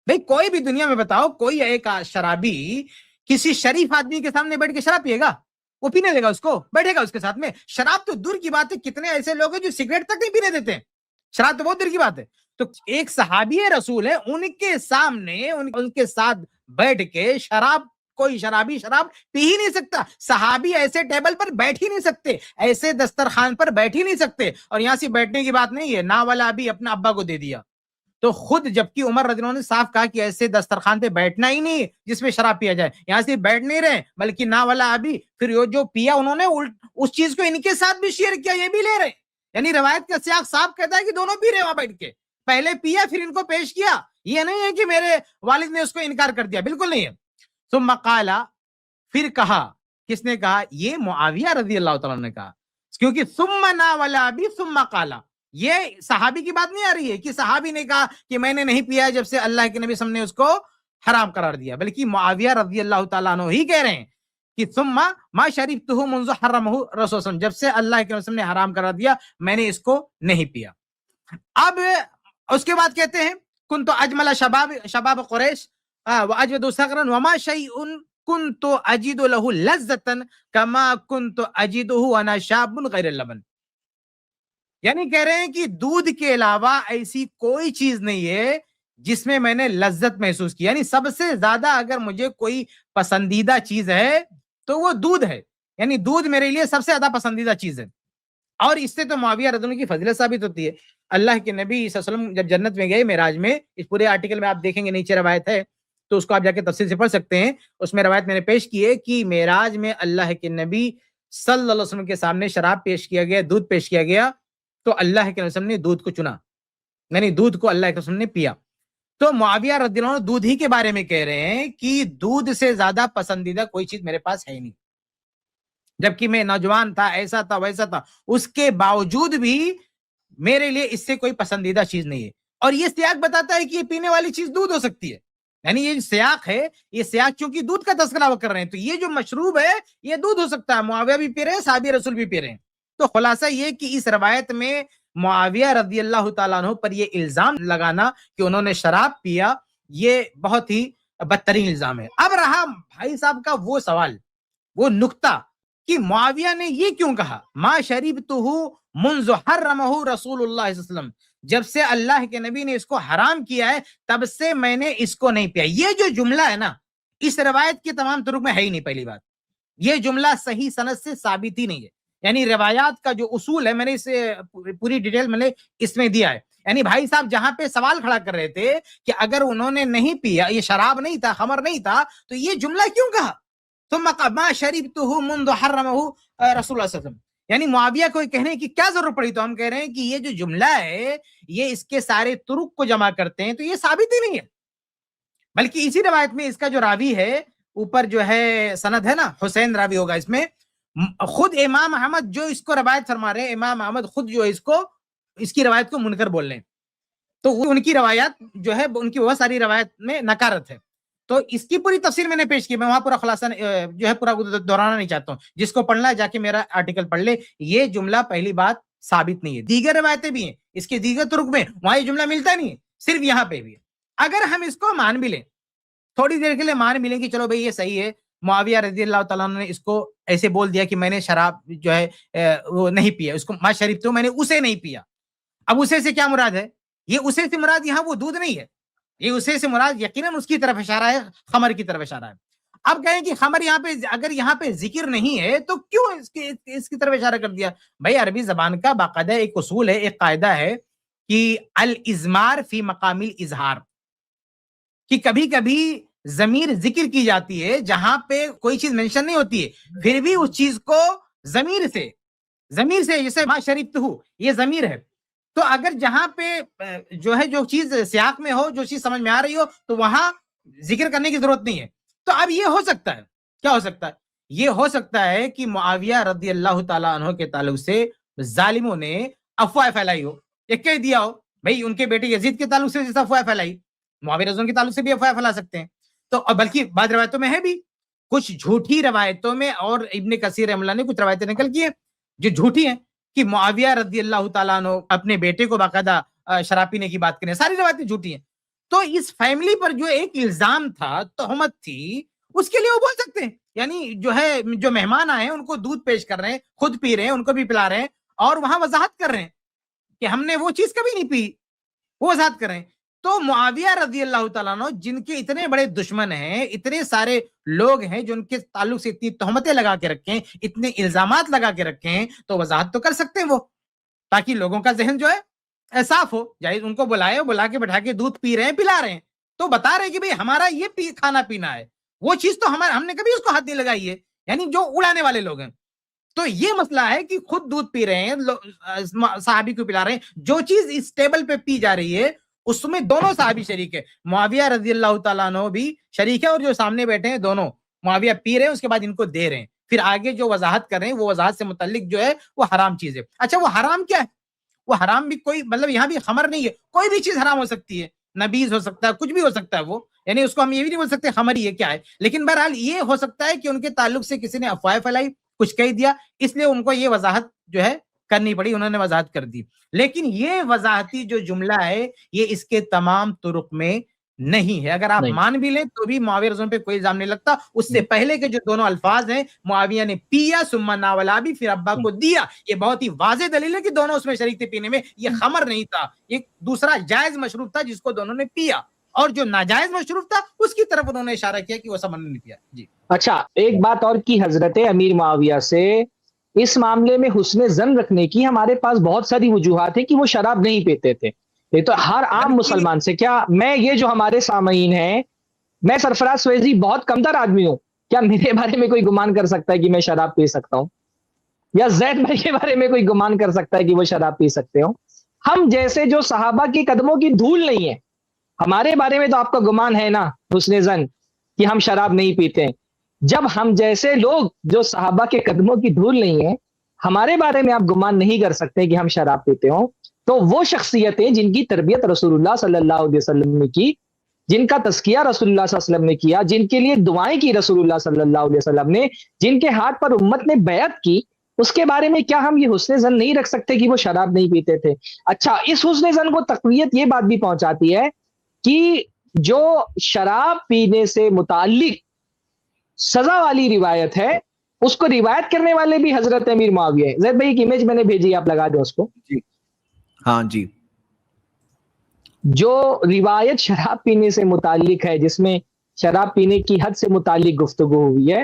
بھئی کوئی بھی دنیا میں بتاؤ، کوئی ایک شرابی کسی شریف آدمی کے سامنے بیٹھ کے شراب پیے گا؟ وہ پینے دے گا اس کو؟ بیٹھے گا اس کے ساتھ میں؟ شراب تو دور کی بات ہے، کتنے ایسے لوگ ہیں جو سگریٹ تک نہیں پینے دیتے ہیں، شراب تو بہت دور کی بات ہے. تو ایک صحابی رسول ہے، ان کے سامنے ان کے ساتھ بیٹھ کے شراب، کوئی شرابی شراب پی ہی نہیں سکتا. صحابی ایسے ٹیبل پر بیٹھ ہی نہیں سکتے، ایسے دسترخوان پر بیٹھ ہی نہیں سکتے. اور یہاں سے بیٹھنے کی بات نہیں ہے، نا والا ابھی اپنا ابا کو دے دیا. تو خود جبکہ عمر رضی اللہ عنہ نے صاف کہا کہ ایسے دسترخوان پہ بیٹھنا ہی نہیں جس میں شراب پیا جائے. یہاں سے بیٹھ نہیں رہے بلکہ نا والا ابھی، پھر جو پیا انہوں نے اس چیز کو ان کے ساتھ بھی شیئر کیا، یہ بھی لے رہے. یعنی روایت کا سیاق صاف کہتا ہے کہ دونوں پی رہے وہاں بیٹھ کے، پہلے پیا پھر ان کو پیش کیا. یہ نہیں ہے کہ میرے والد نے اس کو انکار کر دیا، بالکل نہیں ہے. ثم قال، پھر کہا، کس نے کہا؟ یہ معاویہ رضی اللہ تعالیٰ نے کہا، کیونکہ ثم ناول ابی ثم قال، یہ صحابی کی بات نہیں آ رہی ہے کہ صحابی نے کہا کہ میں نے نہیں پیا جب سے اللہ کے نبی صلی اللہ علیہ وسلم نے اس کو حرام قرار دیا، بلکہ معاویہ رضی اللہ تعالیٰ عنہ ہی کہہ رہے ہیں کہ ثم ما شربته منذ حرمه رسول اللہ صلی اللہ علیہ وسلم، جب سے اللہ کے نبی نے حرام قرار دیا میں نے اس کو نہیں پیا. اب اس کے بعد کہتے ہیں کنت اجمل شباب قریش واجود صغرا وما شيء كنت اجد له لذة كما كنت اجده وانا شاب غیر اللبن. یعنی کہہ رہے ہیں کہ دودھ کے علاوہ ایسی کوئی چیز نہیں ہے جس میں نے لذت محسوس کی. یعنی سب سے زیادہ اگر مجھے کوئی پسندیدہ چیز ہے تو وہ دودھ ہے، یعنی دودھ میرے لیے سب سے زیادہ پسندیدہ چیز ہے. اور اس سے تو معاویہ رضی اللہ عنہ کی فضیلت ثابت ہوتی ہے. اللہ کے نبی صلی اللہ علیہ وسلم جب جنت میں گئے معراج میں، اس پورے آرٹیکل میں آپ دیکھیں گے نیچے روایت ہے تو اس کو آپ جا کے تفصیل سے پڑھ سکتے ہیں. اس میں روایت میں نے پیش کی ہے کہ معراج میں اللہ کے نبی صلی اللہ علیہ وسلم کے سامنے شراب پیش کیا گیا، دودھ پیش کیا گیا، تو اللہ کے وسلم نے دودھ کو چنا، یعنی دودھ کو اللہ کے وسلم نے پیا. تو معاویہ رضی اللہ عنہ دودھ ہی کے بارے میں کہہ رہے ہیں کہ دودھ سے زیادہ پسندیدہ کوئی چیز میرے پاس ہے ہی نہیں، جبکہ میں نوجوان تھا، ایسا تھا ویسا تھا، اس کے باوجود بھی میرے لیے اس سے کوئی پسندیدہ چیز نہیں ہے. اور یہ سیاق بتاتا ہے کہ یہ پینے والی چیز دودھ ہو سکتی ہے، یعنی یہ سیاق ہے، یہ سیاق چونکہ دودھ کا تذکرہ وہ کر رہے ہیں تو یہ جو مشروب ہے یہ دودھ ہو سکتا ہے. معاویہ بھی پی رہے ہیں، صحابی رسول بھی پی رہے ہیں. تو خلاصہ یہ کہ اس روایت میں معاویہ رضی اللہ تعالیٰ عنہ پر یہ الزام لگانا کہ انہوں نے شراب پیا، یہ بہت ہی بدترین الزام ہے. اب رہا بھائی صاحب کا وہ سوال، وہ نقطہ کہ معاویہ نے یہ کیوں کہا ما شربتہ منذ حرمہ رسول اللہ صلی اللہ علیہ وسلم، جب سے اللہ کے نبی نے اس کو حرام کیا ہے تب سے میں نے اس کو نہیں پیا. یہ جو جملہ ہے نا اس روایت کے تمام طرق میں ہے ہی نہیں. پہلی بات یہ جملہ صحیح سند سے ثابت ہی نہیں ہے، یعنی روایات کا جو اصول ہے میں نے اسے پوری ڈیٹیل میں نے اس میں دیا ہے. یعنی بھائی صاحب جہاں پہ سوال کھڑا کر رہے تھے کہ اگر انہوں نے نہیں پیا، یہ شراب نہیں تھا، خمر نہیں تھا، تو یہ جملہ کیوں کہا ثم ما شربته منذ حرمه رسول اللہ صلی اللہ علیہ وسلم، یعنی معاویہ کو کہنے کی کیا ضرورت پڑی؟ تو ہم کہہ رہے ہیں کہ یہ جو جملہ ہے یہ اس کے سارے طرق کو جمع کرتے ہیں تو یہ ثابت ہی نہیں ہے. بلکہ اسی روایت میں اس کا جو راوی ہے، اوپر جو ہے سند ہے نا، حسین راوی ہوگا اس میں، خود امام احمد جو اس کو روایت فرما رہے ہیں، امام احمد خود جو اس کی روایت کو منکر بول رہے ہیں. تو ان کی روایات جو ہے ان کی بہت ساری روایت میں نکارت ہے. تو اس کی پوری تفسیر میں نے پیش کی، میں وہاں پورا خلاصہ جو ہے پورا دہرانا نہیں چاہتا ہوں. جس کو پڑھنا ہے جا کے میرا آرٹیکل پڑھ لے. یہ جملہ پہلی بات ثابت نہیں ہے، دیگر روایتیں بھی ہیں اس کے دیگر طرق میں، وہاں یہ جملہ ملتا نہیں ہے، صرف یہاں پہ بھی ہے. اگر ہم اس کو مان بھی لیں، تھوڑی دیر کے لیے مان بھی لیں کہ چلو بھئی یہ صحیح ہے، معاویہ رضی اللہ تعالیٰ عنہ نے اس کو ایسے بول دیا کہ میں نے شراب جو ہے وہ نہیں پیا, اس کو ما شریب تو میں نے اسے نہیں پیا. اب اسے سے کیا مراد ہے؟ یہ اسے سے مراد یہاں وہ دودھ نہیں ہے, یہ اسے سے مراد یقیناً اس کی طرف اشارہ ہے, خمر کی طرف اشارہ ہے. اب کہیں کہ خمر یہاں پہ اگر یہاں پہ ذکر نہیں ہے تو کیوں اس کی طرف اشارہ کر دیا؟ بھائی عربی زبان کا باقاعدہ ایک اصول ہے, ایک قاعدہ ہے کہ الازمار فی مقام الاظہار, کہ کبھی کبھی ضمیر ذکر کی جاتی ہے جہاں پہ کوئی چیز مینشن نہیں ہوتی ہے, پھر بھی اس چیز کو ضمیر سے جیسے ما شریبتہ, یہ ضمیر ہے. تو اگر جہاں پہ جو ہے جو چیز سیاق میں ہو, جو چیز سمجھ میں آ رہی ہو, تو وہاں ذکر کرنے کی ضرورت نہیں ہے. تو اب یہ ہو سکتا ہے, کیا ہو سکتا ہے؟ یہ ہو سکتا ہے کہ معاویہ رضی اللہ تعالیٰ عنہ کے تعلق سے ظالموں نے افواہ پھیلائی ہو, ایک کہہ دیا ہو بھائی ان کے بیٹے یزید کے تعلق سے جیسا افواہ پھیلائی, معاویہ رضی اللہ کے تعلق سے بھی افواہ پھیلا سکتے ہیں. تو بلکہ بعض روایتوں میں ہے بھی, کچھ جھوٹی روایتوں میں, اور ابن کثیر رحمہ اللہ نے کچھ روایتیں نقل کی ہیں جو جھوٹی ہیں کہ معاویہ رضی اللہ تعالیٰ عنہ اپنے بیٹے کو باقاعدہ شراب پینے کی بات کریں, ساری روایتیں جھوٹی ہیں. تو اس فیملی پر جو ایک الزام تھا, تہمت تھی, اس کے لیے وہ بول سکتے ہیں. یعنی جو ہے جو مہمان آئے ہیں ان کو دودھ پیش کر رہے ہیں, خود پی رہے ہیں, ان کو بھی پلا رہے ہیں, اور وہاں وضاحت کر رہے ہیں کہ ہم نے وہ چیز کبھی نہیں پی, وہ وضاحت کر رہے ہیں. تو معاویہ رضی اللہ تعالیٰ عنہ جن کے اتنے بڑے دشمن ہیں, اتنے سارے لوگ ہیں جو ان کے تعلق سے اتنی تہمتیں لگا کے رکھیں, اتنے الزامات لگا کے رکھیں, تو وضاحت تو کر سکتے ہیں وہ, تاکہ لوگوں کا ذہن جو ہے صاف ہو. جائز ان کو بلائے, بلا کے بٹھا کے دودھ پی رہے ہیں, پلا رہے ہیں, تو بتا رہے ہیں کہ بھئی ہمارا یہ کھانا پینا ہے, وہ چیز تو ہم نے کبھی اس کو ہاتھ نہیں لگائی ہے, یعنی جو اڑانے والے لوگ ہیں. تو یہ مسئلہ ہے کہ خود دودھ پی رہے ہیں, صحابی کو پلا رہے ہیں, جو چیز اس ٹیبل پہ پی جا رہی ہے اس میں دونوں صحابی شریک ہے, معاویہ رضی اللہ تعالیٰ عنہ بھی شریک ہے, اور جو سامنے بیٹھے ہیں دونوں معاویہ پی رہے ہیں, اس کے بعد ان کو دے رہے ہیں, پھر آگے جو وضاحت کر رہے ہیں وہ وضاحت سے متعلق جو ہے وہ حرام چیز ہے. اچھا وہ حرام کیا ہے؟ وہ حرام بھی کوئی مطلب یہاں بھی خمر نہیں ہے, کوئی بھی چیز حرام ہو سکتی ہے, نبیذ ہو سکتا ہے, کچھ بھی ہو سکتا ہے وہ, یعنی اس کو ہم یہ بھی نہیں بول سکتے خمر یہ کیا ہے. لیکن بہرحال یہ ہو سکتا ہے کہ ان کے تعلق سے کسی نے افواہ پھیلائی, کچھ کہہ دیا, اس لیے ان کو یہ وضاحت جو ہے کرنی پڑی, انہوں نے وضاحت کر دی. لیکن یہ وضاحتی جو جملہ ہے یہ اس کے تمام طرق میں نہیں ہے. اگر آپ مان بھی لیں تو بھی معاویہ رضی اللہ عنہ پہ کوئی الزام نہیں لگتا. اس سے پہلے کے جو دونوں الفاظ ہیں, معاویہ نے پیا ثم ناولا بھی, پھر ابا کو دیا, یہ بہت ہی واضح دلیل ہے کہ دونوں اس میں شریک تھے پینے میں. یہ خمر نہیں تھا, ایک دوسرا جائز مشروب تھا جس کو دونوں نے پیا, اور جو ناجائز مشروب تھا اس کی طرف انہوں نے اشارہ کیا کہ وہ سب نے نہیں پیا. جی اچھا, ایک بات اور کی حضرت امیر معاویہ سے, اس معاملے میں حسن ظن رکھنے کی ہمارے پاس بہت ساری وجوہات ہیں کہ وہ شراب نہیں پیتے تھے. یہ تو ہر عام مسلمان سے, کیا میں یہ جو ہمارے سامعین ہیں, میں سرفراز سویزی بہت کمتر آدمی ہوں, کیا میرے بارے میں کوئی گمان کر سکتا ہے کہ میں شراب پی سکتا ہوں؟ یا زید بھائی کے بارے میں کوئی گمان کر سکتا ہے کہ وہ شراب پی سکتے ہوں؟ ہم جیسے جو صحابہ کی قدموں کی دھول نہیں ہے, ہمارے بارے میں تو آپ کا گمان ہے نا حسن ظن کہ ہم شراب نہیں پیتے ہیں. جب ہم جیسے لوگ جو صحابہ کے قدموں کی دھول نہیں ہے, ہمارے بارے میں آپ گمان نہیں کر سکتے کہ ہم شراب پیتے ہوں, تو وہ شخصیتیں جن کی تربیت رسول اللہ صلی اللہ علیہ وسلم نے کی, جن کا تزکیہ رسول اللہ صلی اللہ علیہ وسلم نے کیا, جن کے لیے دعائیں کی رسول اللہ صلی اللہ علیہ وسلم نے, جن کے ہاتھ پر امت نے بیعت کی, اس کے بارے میں کیا ہم یہ حسن ظن نہیں رکھ سکتے کہ وہ شراب نہیں پیتے تھے؟ اچھا, اس حسن ظن کو تقویت یہ بات بھی پہنچاتی ہے کہ جو شراب پینے سے متعلق سزا والی روایت ہے, اس کو روایت کرنے والے بھی حضرت امیر معاویہ ہیں. زید بھائی ایک امیج میں نے بھیجی, آپ لگا دیں اس کو. جی ہاں جی. جو روایت شراب پینے سے متعلق ہے, جس میں شراب پینے کی حد سے متعلق گفتگو ہوئی ہے,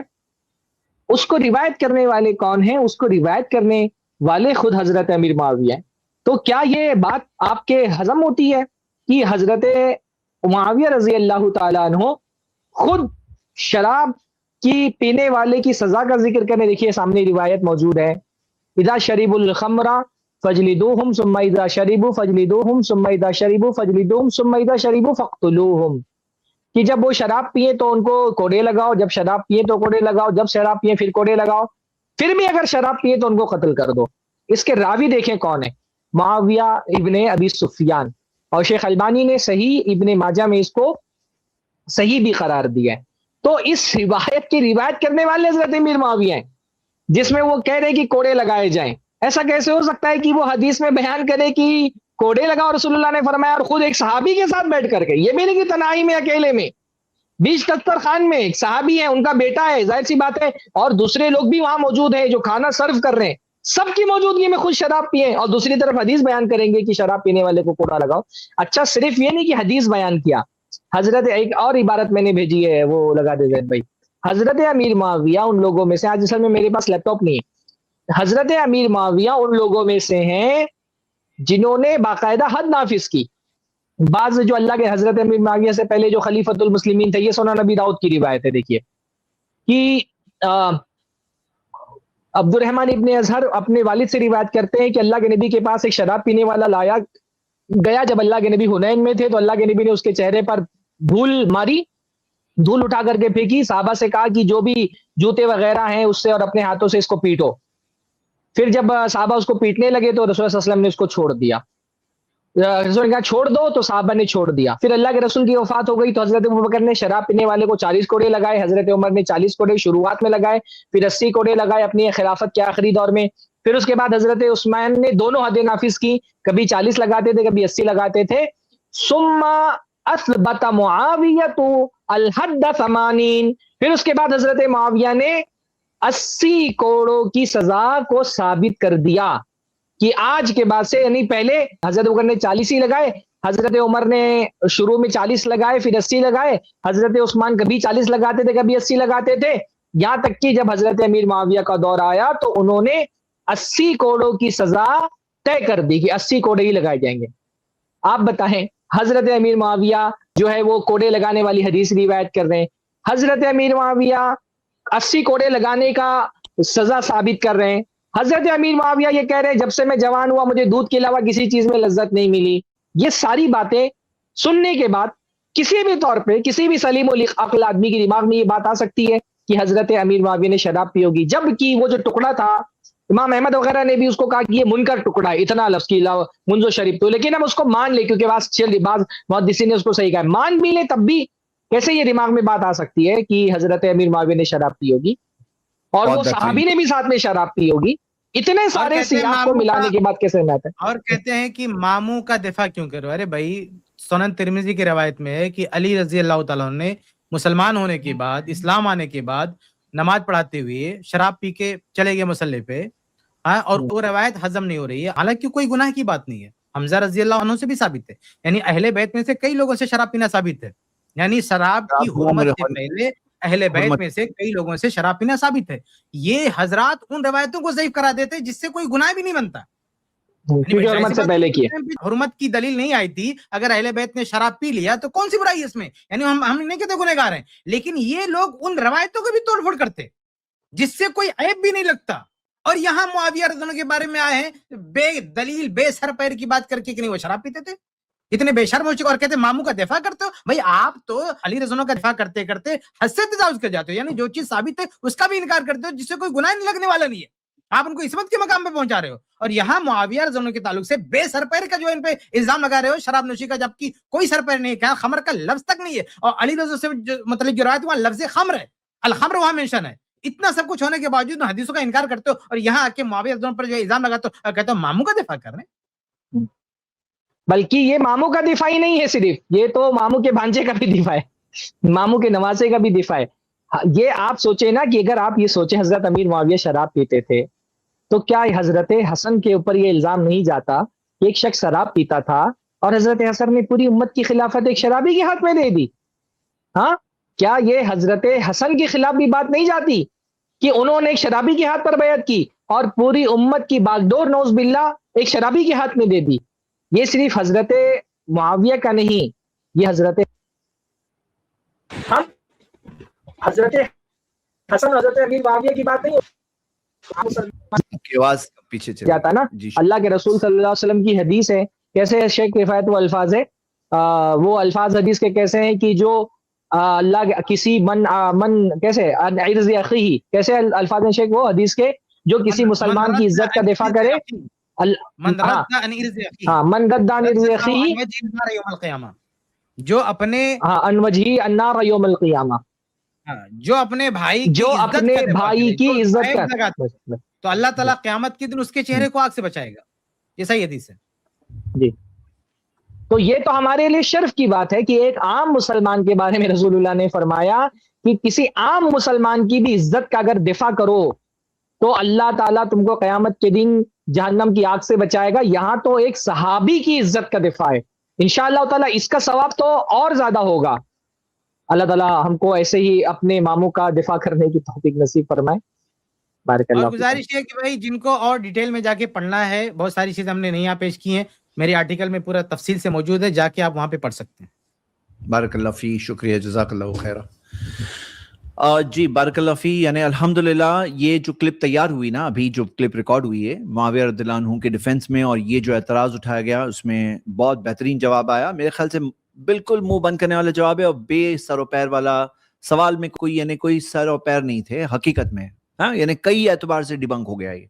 اس کو روایت کرنے والے کون ہیں؟ اس کو روایت کرنے والے خود حضرت امیر معاویہ ہیں. تو کیا یہ بات آپ کے ہضم ہوتی ہے کہ حضرت معاویہ رضی اللہ تعالیٰ عنہ خود شراب کی پینے والے کی سزا کا ذکر کرنے؟ دیکھیے سامنے روایت موجود ہے, اذا شربوا الخمر فجلدوہم ثم اذا شربوا فجلدوہم ثم اذا شربوا فجلدوہم ثم اذا شربوا فاقتلوہم, کہ جب وہ شراب پیے تو ان کو کوڑے لگاؤ, جب شراب پیے تو کوڑے لگاؤ, جب شراب پیے پھر کوڑے لگاؤ, پھر بھی اگر شراب پیے تو ان کو قتل کر دو. اس کے راوی دیکھیں کون ہے, معاویہ ابن ابی سفیان, اور شیخ البانی نے صحیح ابن ماجہ میں اس کو صحیح بھی قرار دیا ہے. تو اس روایت کی روایت کرنے والے حضرت امیر معاویہ ہیں, جس میں وہ کہہ رہے کہ کوڑے لگائے جائیں. ایسا کیسے ہو سکتا ہے کہ وہ حدیث میں بیان کرے کہ کوڑے لگاؤ رسول اللہ نے فرمایا, اور خود ایک صحابی کے ساتھ بیٹھ کر کے, یہ بھی نہیں کہ تنہائی میں اکیلے میں, 20 خان میں ایک صحابی ہے, ان کا بیٹا ہے, ظاہر سی بات ہے, اور دوسرے لوگ بھی وہاں موجود ہیں جو کھانا سرو کر رہے ہیں, سب کی موجودگی میں خود شراب پیے, اور دوسری طرف حدیث بیان کریں گے کہ شراب پینے والے کو کوڑا لگاؤ. اچھا صرف یہ نہیں کہ حدیث بیان کیا, حضرت ایک اور عبارت میں نے بھیجی ہے, وہ لگا دے زید بھائی. حضرت امیر معاویہ ان لوگوں میں سے, آج اصل میں میرے پاس لیپ ٹاپ نہیں ہے, حضرت امیر معاویہ ان لوگوں میں سے ہیں جنہوں نے باقاعدہ حد نافذ کی. بعض جو اللہ کے حضرت امیر معاویہ سے پہلے جو خلیفۃ المسلمین تھے, یہ سنن نبی داؤد کی روایت ہے, دیکھیے کہ عبد الرحمن ابن اظہر اپنے والد سے روایت کرتے ہیں کہ اللہ کے نبی کے پاس ایک شراب پینے والا لایا گیا. جب اللہ کے نبی حنین میں تھے تو اللہ کے نبی نے اس کے چہرے پر دھول ماری, دھول اٹھا کر کے پھینکی, صحابہ سے کہا کہ جو بھی جوتے وغیرہ ہیں اس سے اور اپنے ہاتھوں سے اس کو پیٹو. پھر جب صحابہ اس کو پیٹنے لگے تو رسول صلی اللہ علیہ وسلم نے اس کو چھوڑ دیا. رسول نے کہا چھوڑ دو, تو صحابہ نے چھوڑ دیا. پھر اللہ کے رسول کی وفات ہو گئی تو حضرت ابوبکر نے شراب پینے والے کو 40 کوڑے لگائے, حضرت عمر نے 40 کوڑے شروعات میں لگائے, پھر 80 کوڑے لگائے اپنی خلافت کے آخری دور میں. پھر اس کے بعد حضرت عثمان نے دونوں حد نافذ کی, کبھی 40 لگاتے تھے کبھی 80 لگاتے تھے. ثم اثبت معاویہ الحد 80, پھر اس کے بعد حضرت معاویہ نے 80 کوڑوں کی سزا کو ثابت کر دیا کہ آج کے بعد سے, یعنی پہلے حضرت ابوبکر نے 40 ہی لگائے, حضرت عمر نے شروع میں 40 لگائے پھر 80 لگائے, حضرت عثمان کبھی 40 لگاتے تھے کبھی 80 لگاتے تھے, یہاں تک کہ جب حضرت امیر معاویہ کا دور آیا تو انہوں نے 80 کوڑوں کی سزا طے کر دی کہ 80 کوڑے ہی لگائے جائیں گے. آپ بتائیں, حضرت امیر معاویہ جو ہے وہ کوڑے لگانے والی حدیث روایت کر رہے ہیں, حضرت امیر معاویہ 80 کوڑے لگانے کا سزا ثابت کر رہے ہیں, حضرت امیر معاویہ یہ کہہ رہے ہیں جب سے میں جوان ہوا مجھے دودھ کے علاوہ کسی چیز میں لذت نہیں ملی. یہ ساری باتیں سننے کے بعد کسی بھی طور پہ کسی بھی سلیم العقل آدمی کے دماغ میں یہ بات آ سکتی ہے کہ حضرت امیر معاویہ نے شراب پی ہوگی, جبکہ وہ جو ٹکڑا تھا امام احمد وغیرہ نے بھی اس کو کہا کہ یہ منکر ٹکڑا ہے, اتنا لفظ کی منذ شریف تو, لیکن ہم اس کو مان لیں کیونکہ بعض محدثین نے اس کو صحیح کہا, مان بھی لیں تب بھی کیسے یہ دماغ میں بات آ سکتی ہے کہ حضرت امیر معاویہ نے شراب پی ہوگی اور وہ صحابی نے بھی ساتھ میں شراب پی ہوگی. اتنے سارے سیاق کو ملانے کے بعد کیسے ملتا ہے؟ اور کہتے ہیں کہ ماموں کا دفاع کیوں کرو. ارے بھائی, سنن ترمذی کی روایت میں ہے کہ علی رضی اللہ تعالیٰ نے مسلمان ہونے کے بعد, اسلام آنے کے بعد نماز پڑھاتے ہوئے شراب پی کے چلے گئے مصلی پہ, اور وہ روایت ہضم نہیں ہو رہی ہے, حالانکہ کوئی گناہ کی بات نہیں ہے. حمزہ رضی اللہ عنہ سے بھی ثابت ہے, یعنی اہل بیت میں سے کئی لوگوں سے شراب پینا ثابت ہے, یعنی شراب کی حرمت سے پہلے اہل بیت میں سے کئی لوگوں سے شراب پینا ثابت ہے. یہ حضرات ان روایتوں کو ضعیف کرا دیتے جس سے کوئی گناہ بھی نہیں بنتا, حرمت سے پہلے کی حرمت کی دلیل نہیں آئی تھی. اگر اہل بیت نے شراب پی لیا تو کون سی برائی ہے اس میں, یعنی ہم نہیں کہتے گنہگار ہیں, لیکن یہ لوگ ان روایتوں کو بھی توڑ پھوڑ کرتے جس سے کوئی عیب بھی نہیں لگتا. اور یہاں معاویہ رضی اللہ عنہ کے بارے میں آئے ہیں بے دلیل بے سر پیر کی بات کر کے کہ نہیں وہ شراب پیتے تھے, اتنے بے شرم ہو چکے, اور کہتے ماموں کا دفاع کرتے ہو. بھائی آپ تو علی رضی اللہ عنہ کا دفاع کرتے کرتے حد سے تجاوز کر جاتے ہو, یعنی جو چیز ثابت ہے اس کا بھی انکار کرتے ہو جس سے کوئی گناہ نہیں لگنے والا نہیں ہے, آپ ان کو عصمت کے مقام پہ پہنچا رہے ہو. اور یہاں معاویہ رضی اللہ عنہ کے تعلق سے بے سر پیر کا جو ان پہ الزام لگا رہے ہو شراب نوشی کا, جبکہ کوئی سر پیر نہیں ہے, خمر کا لفظ تک نہیں ہے, اور علی رضی سے مطلب جو روایت وہاں لفظ خمر ہے, الخمر وہاں مینشن ہے. اتنا سب کچھ ہونے کے باوجود حدیثوں کا انکار کرتے ہو, اور یہاں آ کے معاویہ رضی اللہ عنہ پر جو الزام لگاتے ہو کہتے ہو ماموں کا دفاع کر رہے ہیں. بلکہ یہ ماموں کا دفاع ہی نہیں ہے صرف, یہ تو ماموں کے بھانجے کا بھی دفاع ہے, ماموں کے نواسے کا بھی دفاع ہے. یہ آپ سوچیں نا کہ اگر آپ یہ سوچیں حضرت امیر معاویہ شراب پیتے تھے تو کیا حضرت حسن کے اوپر یہ الزام نہیں جاتا کہ ایک شخص شراب پیتا تھا اور حضرت حسن نے پوری امت کی خلافت ایک شرابی کے ہاتھ میں دے دی؟ ہاں, کیا یہ حضرت حسن کے خلاف بھی بات نہیں جاتی کہ انہوں نے ایک شرابی کے ہاتھ پر بیعت کی اور پوری امت کی باغڈور نوز باللہ ایک شرابی کے ہاتھ میں دے دی؟ یہ صرف حضرت معاویہ کا نہیں, یہ حضرت حضرت حسن حضرت امیر معاویہ کی بات نہیں پیچھے جاتا نا. اللہ کے رسول صلی اللہ علیہ وسلم کی حدیث ہے, کیسے شیخ کفایت وہ الفاظ ہے, وہ الفاظ حدیث کے کیسے ہیں کہ جو اللہ کسی من کیسے عرض اخیہ, کیسے الفاظ ہیں شیخ وہ حدیث کے, جو کسی مسلمان کی عزت کا دفاع کرے, من غدان عرض اخیہ جو اپنے ان وجہی النار یوم القیامہ, جو اپنے بھائی کی عزت کا, تو اللہ تعالیٰ قیامت کے دن اس کے چہرے کو آگ سے بچائے گا. یہ صحیح حدیث ہے. جی تو یہ تو ہمارے لیے شرف کی بات ہے کہ ایک عام مسلمان کے بارے میں رسول اللہ نے فرمایا کہ کسی عام مسلمان کی بھی عزت کا اگر دفاع کرو تو اللہ تعالیٰ تم کو قیامت کے دن جہنم کی آگ سے بچائے گا. یہاں تو ایک صحابی کی عزت کا دفاع ہے. انشاءاللہ تعالیٰ اس کا ثواب تو اور زیادہ ہوگا. اللہ تعالیٰ ہم کو ایسے ہی اپنے اماموں کا دفاع کرنے کی توفیق نصیب فرمائے. بارک اللہ. اور گزارش ہے کہ بھائی جن کو اور ڈیٹیل میں جا کے پڑھنا ہے، بہت ساری چیزیں ہم نے نہیں یہاں پیش کی ہیں، میرے آرٹیکل میں پورا تفصیل سے موجود ہے، جا کے آپ وہاں پہ پڑھ سکتے ہیں. بارک اللہ فی، شکریہ، جزاک اللہ خیر. جی بارک اللہ فی. یعنی الحمدللہ یہ جو کلپ تیار ہوئی نا، ابھی جو کلپ ریکارڈ ہوئی ہے معاویہ رضی اللہ عنہ کے ڈیفنس میں، اور یہ جو اعتراض اٹھایا گیا اس میں بہت بہترین جواب آیا. میرے خیال سے بالکل منہ بند کرنے والا جواب ہے، اور بے سر و پیر والا سوال میں کوئی یعنی کوئی سر و پیر نہیں تھے حقیقت میں. ہاں یعنی کئی اعتبار سے ڈیبنک ہو گیا یہ.